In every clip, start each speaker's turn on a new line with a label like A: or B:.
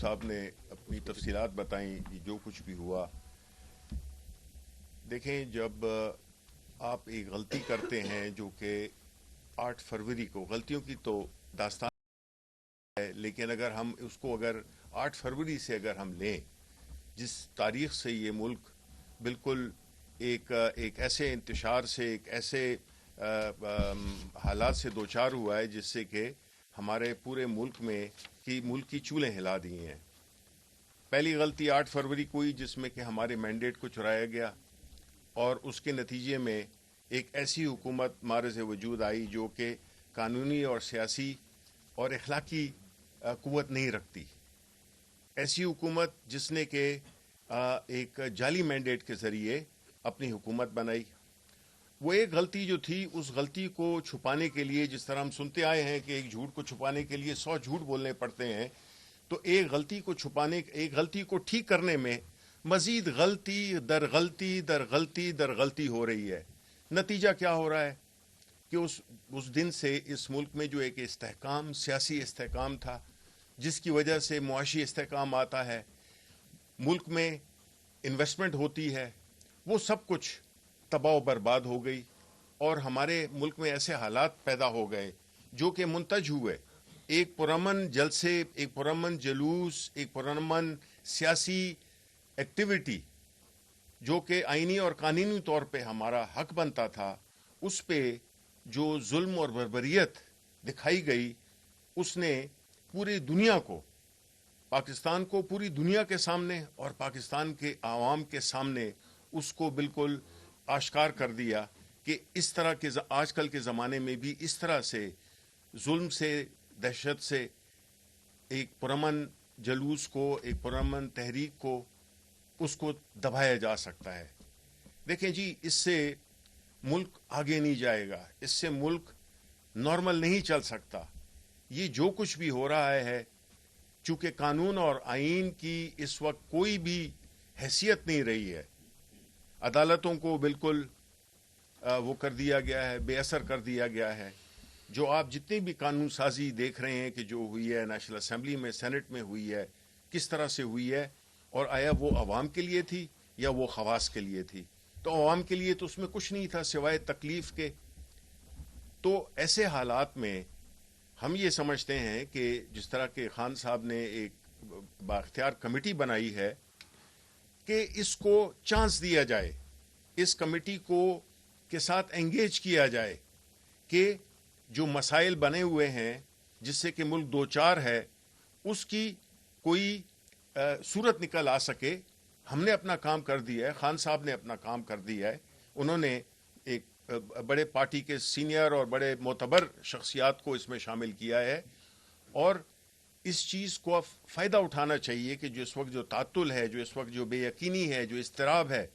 A: صاحب نے اپنی تفصیلات بتائیں کہ جو کچھ بھی ہوا. دیکھیں، جب آپ ایک غلطی کرتے ہیں جو کہ 8 فروری کو، غلطیوں کی تو داستان ہے، لیکن اگر ہم اس کو 8 فروری سے اگر ہم لیں، جس تاریخ سے یہ ملک بالکل ایک ایسے انتشار سے، ایک ایسے حالات سے دوچار ہوا ہے جس سے کہ ہمارے پورے ملک کی چولیں ہلا دی ہیں. پہلی غلطی 8 فروری کو ہوئی جس میں کہ ہمارے مینڈیٹ کو چرایا گیا، اور اس کے نتیجے میں ایک ایسی حکومت معرض وجود آئی جو کہ قانونی اور سیاسی اور اخلاقی قوت نہیں رکھتی. ایسی حکومت جس نے کہ ایک جعلی مینڈیٹ کے ذریعے اپنی حکومت بنائی. وہ ایک غلطی جو تھی، اس غلطی کو چھپانے کے لیے، جس طرح ہم سنتے آئے ہیں کہ ایک جھوٹ کو چھپانے کے لیے 100 جھوٹ بولنے پڑتے ہیں، تو ایک غلطی کو ٹھیک کرنے میں مزید غلطی در غلطی در غلطی در غلطی ہو رہی ہے. نتیجہ کیا ہو رہا ہے کہ اس دن سے اس ملک میں جو ایک استحکام، سیاسی استحکام تھا، جس کی وجہ سے معاشی استحکام آتا ہے، ملک میں انویسٹمنٹ ہوتی ہے، وہ سب کچھ تباہ و برباد ہو گئی. اور ہمارے ملک میں ایسے حالات پیدا ہو گئے جو کہ منتج ہوئے. ایک پرامن جلسے، ایک پرامن جلوس، ایک پرامن سیاسی ایکٹیویٹی جو کہ آئینی اور قانونی طور پہ ہمارا حق بنتا تھا، اس پہ جو ظلم اور بربریت دکھائی گئی، اس نے پوری دنیا کو، پاکستان کو پوری دنیا کے سامنے اور پاکستان کے عوام کے سامنے اس کو بالکل آشکار کر دیا کہ اس طرح کے آج کل کے زمانے میں بھی اس طرح سے ظلم سے، دہشت سے ایک پرامن جلوس کو، ایک پرامن تحریک کو، اس کو دبایا جا سکتا ہے. دیکھیں جی، اس سے ملک آگے نہیں جائے گا، اس سے ملک نارمل نہیں چل سکتا. یہ جو کچھ بھی ہو رہا ہے، چونکہ قانون اور آئین کی اس وقت کوئی بھی حیثیت نہیں رہی ہے. عدالتوں کو بالکل وہ کر دیا گیا ہے، بے اثر کر دیا گیا ہے. جو آپ جتنی بھی قانون سازی دیکھ رہے ہیں کہ جو ہوئی ہے نیشنل اسمبلی میں، سینٹ میں ہوئی ہے، کس طرح سے ہوئی ہے، اور آیا وہ عوام کے لیے تھی یا وہ خواص کے لیے تھی؟ تو عوام کے لیے تو اس میں کچھ نہیں تھا سوائے تکلیف کے. تو ایسے حالات میں ہم یہ سمجھتے ہیں کہ جس طرح کہ خان صاحب نے ایک بااختیار کمیٹی بنائی ہے، کہ اس کو چانس دیا جائے، اس کمیٹی کو کے ساتھ انگیج کیا جائے کہ جو مسائل بنے ہوئے ہیں جس سے کہ ملک دوچار ہے، اس کی کوئی صورت نکل آ سکے. ہم نے اپنا کام کر دیا ہے، خان صاحب نے اپنا کام کر دیا ہے. انہوں نے ایک بڑے پارٹی کے سینئر اور بڑے معتبر شخصیات کو اس میں شامل کیا ہے، اور اس چیز کو اب فائدہ اٹھانا چاہیے کہ جو اس وقت جو تعطل ہے، جو اس وقت جو بے یقینی ہے، جو اضطراب ہے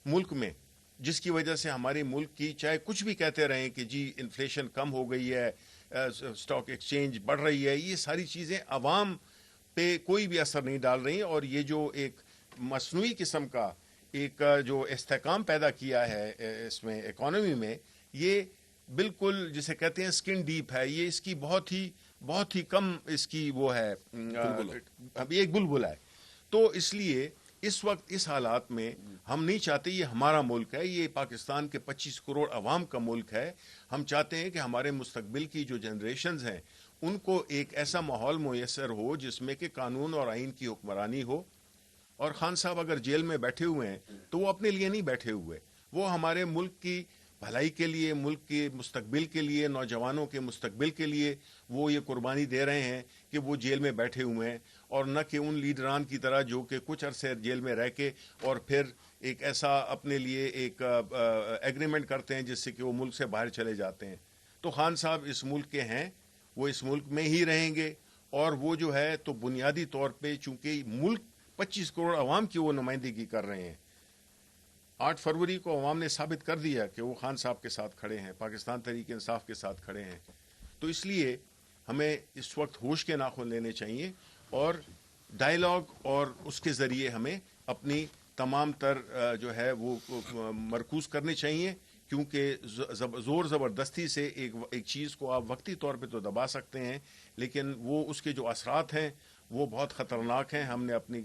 A: ملک میں، جس کی وجہ سے ہمارے ملک کی، چاہے کچھ بھی کہتے رہیں کہ جی انفلیشن کم ہو گئی ہے، اسٹاک ایکسچینج بڑھ رہی ہے، یہ ساری چیزیں عوام پہ کوئی بھی اثر نہیں ڈال رہی. اور یہ جو ایک مصنوعی قسم کا ایک جو استحکام پیدا کیا ہے اس میں اکانومی میں، یہ بالکل جسے کہتے ہیں سکن ڈیپ ہے. یہ اس کی بہت ہی کم اس کی وہ ہے، ایک بلبل ہے. تو اس لیے اس وقت اس حالات میں ہم نہیں چاہتے، یہ ہمارا ملک ہے، یہ پاکستان کے 25 کروڑ عوام کا ملک ہے. ہم چاہتے ہیں کہ ہمارے مستقبل کی جو جنریشنز ہیں ان کو ایک ایسا ماحول میسر ہو جس میں کہ قانون اور آئین کی حکمرانی ہو. اور خان صاحب اگر جیل میں بیٹھے ہوئے ہیں تو وہ اپنے لیے نہیں بیٹھے ہوئے، وہ ہمارے ملک کی بھلائی کے لیے، ملک کے مستقبل کے لیے، نوجوانوں کے مستقبل کے لیے وہ یہ قربانی دے رہے ہیں کہ وہ جیل میں بیٹھے ہوئے ہیں. اور نہ کہ ان لیڈران کی طرح جو کہ کچھ عرصے جیل میں رہ کے اور پھر ایک ایسا اپنے لیے ایک ایگریمنٹ کرتے ہیں جس سے کہ وہ ملک سے باہر چلے جاتے ہیں. تو خان صاحب اس ملک کے ہیں، وہ اس ملک میں ہی رہیں گے. اور وہ جو ہے تو بنیادی طور پہ چونکہ ملک 25 کروڑ عوام کی وہ نمائندگی کر رہے ہیں. 8 فروری کو عوام نے ثابت کر دیا کہ وہ خان صاحب کے ساتھ کھڑے ہیں، پاکستان تحریک انصاف کے ساتھ کھڑے ہیں. تو اس لیے ہمیں اس وقت ہوش کے ناخن لینے چاہیے اور ڈائیلاگ اور اس کے ذریعے ہمیں اپنی تمام تر جو ہے وہ مرکوز کرنے چاہیے. کیونکہ زور زبردستی سے ایک چیز کو آپ وقتی طور پہ تو دبا سکتے ہیں، لیکن وہ اس کے جو اثرات ہیں وہ بہت خطرناک ہیں. ہم نے اپنی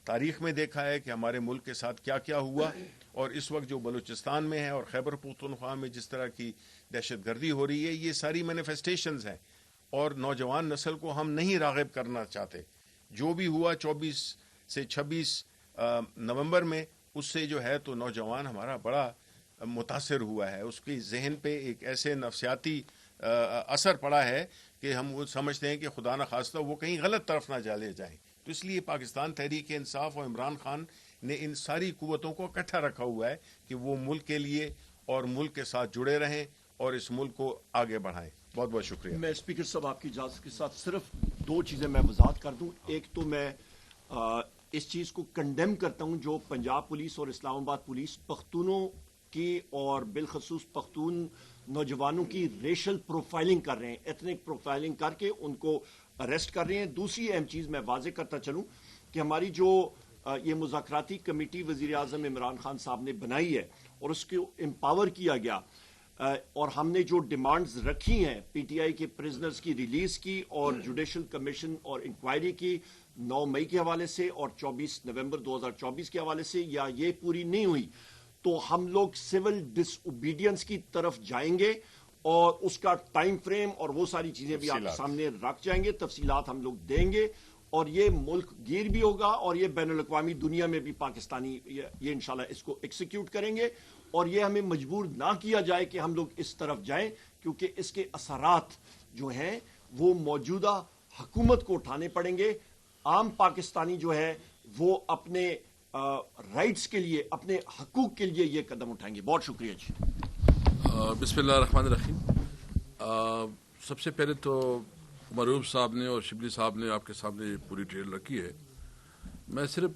A: تاریخ میں دیکھا ہے کہ ہمارے ملک کے ساتھ کیا کیا ہوا, اور اس وقت جو بلوچستان میں ہے اور خیبر پختونخوا میں جس طرح کی دہشت گردی ہو رہی ہے, یہ ساری مینیفیسٹیشنز ہیں, اور نوجوان نسل کو ہم نہیں راغب کرنا چاہتے. جو بھی ہوا 24 سے 26 نومبر میں, اس سے جو ہے تو نوجوان ہمارا بڑا متاثر ہوا ہے. اس کی ذہن پہ ایک ایسے نفسیاتی اثر پڑا ہے کہ ہم وہ سمجھتے ہیں کہ خدا نہ خواستہ وہ کہیں غلط طرف نہ چلے جائیں. تو اس لیے پاکستان تحریک انصاف اور عمران خان نے ان ساری قوتوں کو اکٹھا رکھا ہوا ہے کہ وہ ملک کے لیے اور ملک کے ساتھ جڑے رہیں اور اس ملک کو آگے بڑھائیں. بہت بہت شکریہ.
B: میں اسپیکر صاحب آپ کی اجازت کے ساتھ صرف 2 چیزیں میں وضاحت کر دوں. ایک تو میں اس چیز کو کنڈیم کرتا ہوں جو پنجاب پولیس اور اسلام آباد پولیس پختونوں کی اور بالخصوص پختون نوجوانوں کی ریشل پروفائلنگ کر رہے ہیں, ایتھنک پروفائلنگ کر کے ان کو اریسٹ کر رہے ہیں. دوسری اہم چیز میں واضح کرتا چلوں کہ ہماری جو یہ مذاکراتی کمیٹی وزیر اعظم عمران خان صاحب نے بنائی ہے اور اس کو امپاور کیا گیا, اور ہم نے جو ڈیمانڈز رکھی ہیں پی ٹی آئی کے پرزنرز کی ریلیز کی اور جوڈیشل کمیشن اور انکوائری کی 9 مئی کے حوالے سے اور 24 نومبر 2024 کے حوالے سے, یا یہ پوری نہیں ہوئی تو ہم لوگ سول ڈس اوبیڈینس کی طرف جائیں گے, اور اس کا ٹائم فریم اور وہ ساری چیزیں بھی آپ کے سامنے رکھ جائیں گے, تفصیلات ہم لوگ دیں گے, اور یہ ملک گیر بھی ہوگا اور یہ بین الاقوامی دنیا میں بھی پاکستانی یہ انشاءاللہ اس کو ایکسیکیوٹ کریں گے, اور یہ ہمیں مجبور نہ کیا جائے کہ ہم لوگ اس طرف جائیں, کیونکہ اس کے اثرات جو ہیں وہ موجودہ حکومت کو اٹھانے پڑیں گے. عام پاکستانی جو ہے وہ اپنے رائٹس کے لیے, اپنے حقوق کے لیے یہ قدم اٹھائیں گے. بہت شکریہ جی.
C: بسم اللہ الرحمن الرحیم. سب سے پہلے تو معروف صاحب نے اور شبلی صاحب نے آپ کے سامنے پوری ڈیٹیل رکھی ہے. میں صرف